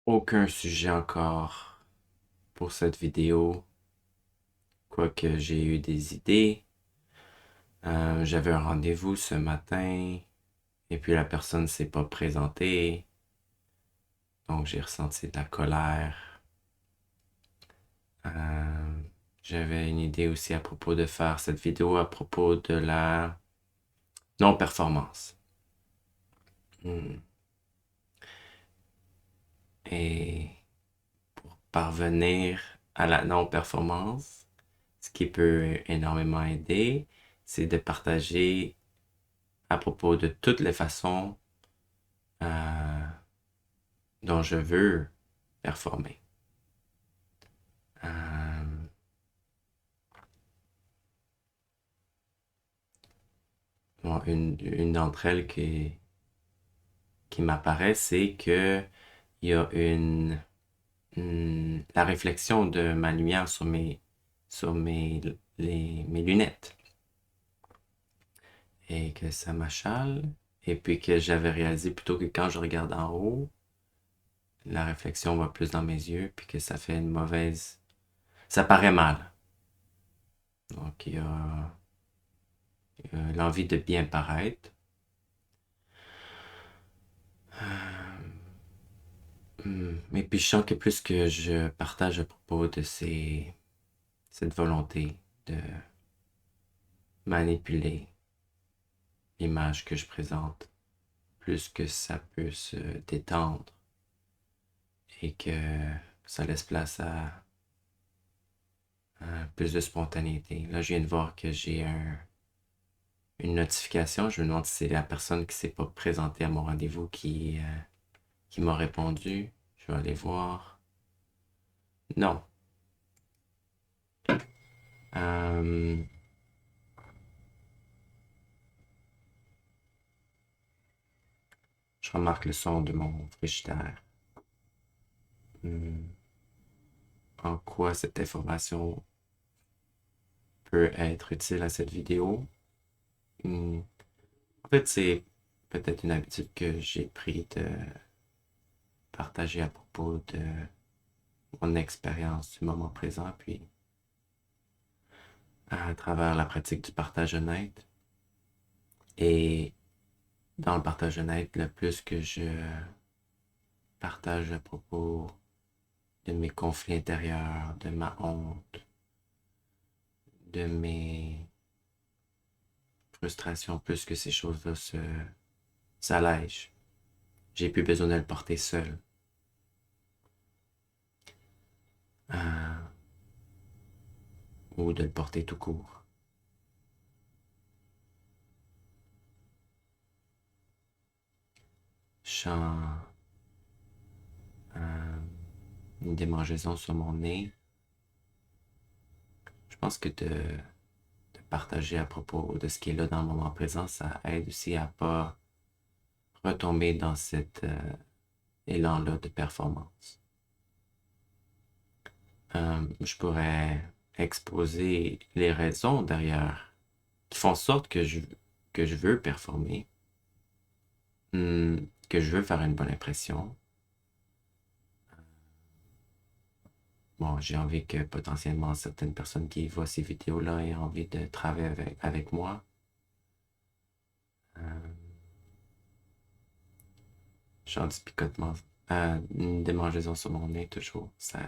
aucun sujet encore pour cette vidéo, quoique j'ai eu des idées. J'avais un rendez-vous ce matin et puis la personne s'est pas présentée, donc j'ai ressenti de la colère. Euh, J'avais une idée aussi à propos de faire cette vidéo à propos de la non-performance. Et pour parvenir à la non-performance, ce qui peut énormément aider, c'est de partager à propos de toutes les façons euh, dont je veux performer. Euh, bon, une d'entre elles qui m'apparaît, c'est que il y a la réflexion de ma lumière sur mes lunettes et que ça m'achale. Et puis que j'avais réalisé plutôt que quand je regarde en haut, la réflexion va plus dans mes yeux, puis que ça fait une mauvaise. Ça paraît mal. Donc il y a l'envie de bien paraître. Et puis je sens que plus que je partage à propos de cette volonté de manipuler l'image que je présente, plus que ça peut se détendre et que ça laisse place à plus de spontanéité. Là, je viens de voir que j'ai une notification. Je me demande si c'est la personne qui s'est pas présentée à mon rendez-vous qui m'a répondu. Je vais aller voir. Non. Euh, je remarque le son de mon frigidaire. Hmm. En quoi cette information peut être utile à cette vidéo? Hmm. En fait, c'est peut-être une habitude que j'ai pris de partager à propos de mon expérience du moment présent, puis à travers la pratique du partage honnête. Et dans le partage honnête, le plus que je partage à propos de mes conflits intérieurs, de ma honte, de mes frustrations, plus que ces choses-là s'allègent. J'ai plus besoin de le porter seul. Euh, ou de le porter tout court. Je sens une démangeaison sur mon nez. Je pense que de partager à propos de ce qui est là dans le moment présent, ça aide aussi à pas retomber dans cet élan-là de performance. Je pourrais exposer les raisons derrière qui font en sorte que je veux performer, que je veux faire une bonne impression. Bon, j'ai envie que potentiellement certaines personnes qui voient ces vidéos-là aient envie de travailler avec moi. Euh, Genre du picotement, une démangeaison sur mon nez toujours. Ça,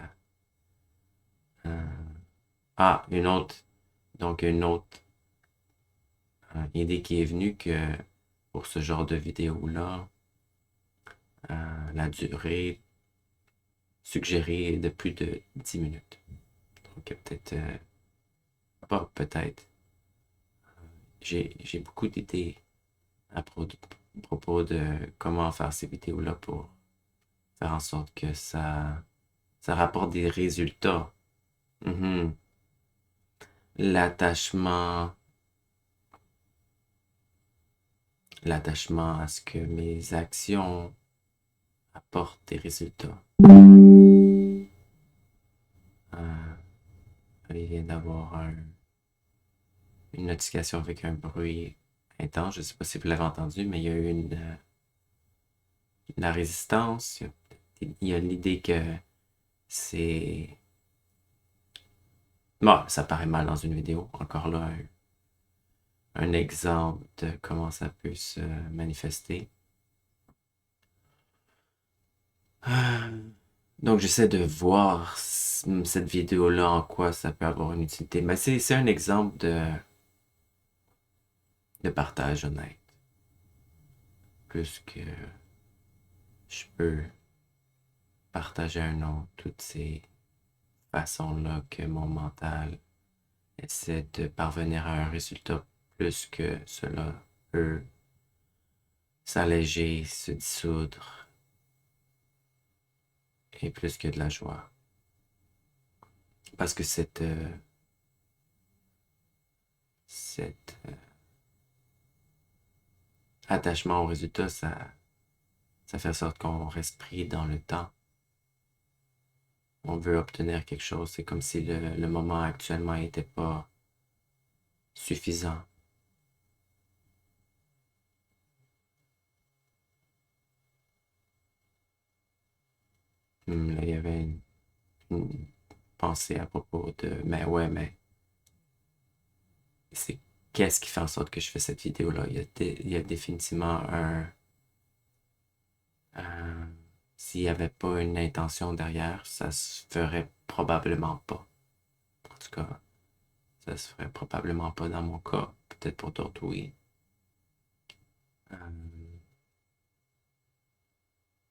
euh, une autre, donc une autre idée qui est venue que pour ce genre de vidéo-là, la durée suggérée est de plus de 10 minutes. Donc peut-être, pas peut-être, j'ai beaucoup d'idées à propos de comment faire ces vidéos-là pour faire en sorte que ça rapporte des résultats. Mhm. L'attachement, l'attachement à ce que mes actions apportent des résultats. Euh, il vient d'avoir une notification avec un bruit intense. Je ne sais pas si vous l'avez entendu, mais il y a eu la résistance, il y a il y a l'idée que c'est... Bon, ça paraît mal dans une vidéo. Encore là, un exemple de comment ça peut se manifester. Donc, j'essaie de voir cette vidéo-là en quoi ça peut avoir une utilité. Mais c'est un exemple de partage honnête. Plus que je peux partager à un autre toutes ces façons-là que mon mental essaie de parvenir à un résultat, plus que cela peut s'alléger, se dissoudre, et plus que de la joie. Parce que cet attachement au résultat, ça fait en sorte qu'on reste pris dans le temps. On veut obtenir quelque chose. C'est comme si le moment actuellement n'était pas suffisant. Là, il y avait une pensée à propos de, mais ouais, mais c'est qu'est-ce qui fait en sorte que je fais cette vidéo-là? Il y a définitivement s'il n'y avait pas une intention derrière, ça se ferait probablement pas. En tout cas, ça se ferait probablement pas dans mon cas. Peut-être pour d'autres, oui. Euh,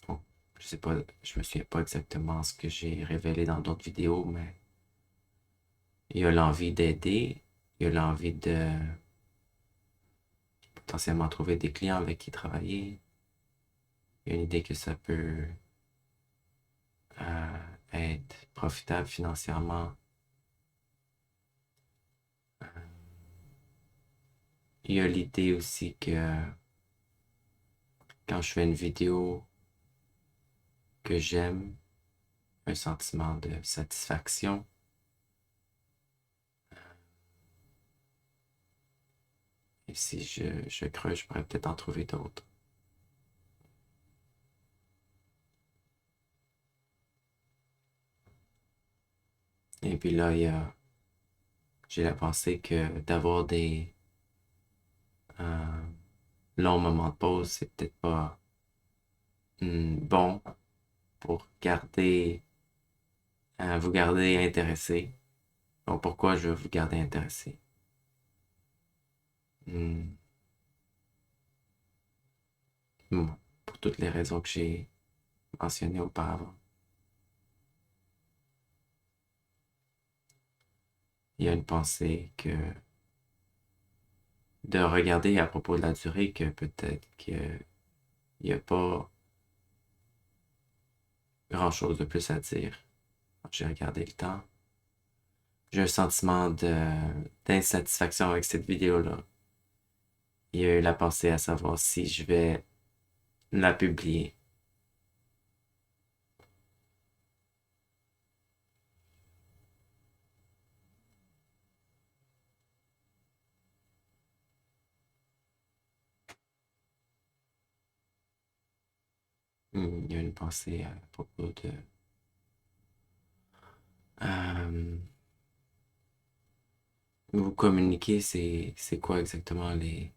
bon, je sais pas, je me souviens pas exactement ce que j'ai révélé dans d'autres vidéos, mais il y a l'envie d'aider, il y a l'envie de potentiellement trouver des clients avec qui travailler. Il y a une idée que ça peut être profitable financièrement. Il y a l'idée aussi que quand je fais une vidéo que j'aime, un sentiment de satisfaction. Et si je creuse, je pourrais peut-être en trouver d'autres. Et puis là, j'ai la pensée que d'avoir des euh, longs moments de pause, c'est peut-être pas bon pour vous garder intéressé. Donc pourquoi je veux vous garder intéressé? Hmm, bon, pour toutes les raisons que j'ai mentionnées auparavant. Il y a une pensée que de regarder à propos de la durée que peut-être qu'il n'y a pas grand-chose de plus à dire. J'ai regardé le temps. J'ai un sentiment d'insatisfaction avec cette vidéo-là. Il y a eu la pensée à savoir si je vais la publier. Il y a une pensée à propos de... euh, vous communiquer, c'est quoi exactement les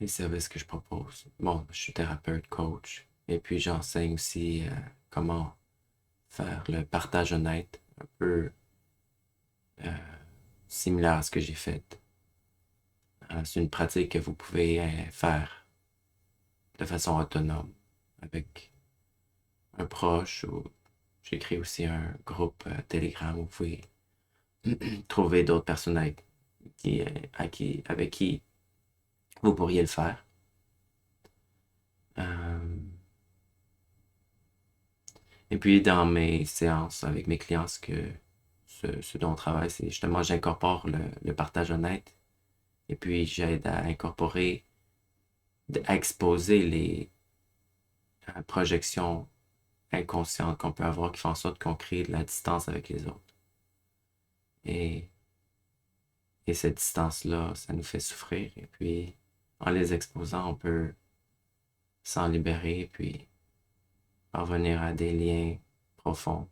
services que je propose? Bon, je suis thérapeute, coach, et puis j'enseigne aussi comment faire le partage honnête, un peu euh, similaire à ce que j'ai fait. C'est une pratique que vous pouvez faire de façon autonome avec un proche ou j'écris aussi un groupe Telegram où vous pouvez trouver d'autres personnes avec qui vous pourriez le faire. Euh, et puis dans mes séances avec mes clients, ce dont on travaille, c'est justement j'incorpore le partage honnête et puis j'aide à incorporer, à exposer les projections inconscientes qu'on peut avoir qui font en sorte qu'on crée de la distance avec les autres. Et, et cette distance-là, ça nous fait souffrir. Et puis, en les exposant, on peut s'en libérer. Et puis, parvenir à des liens profonds.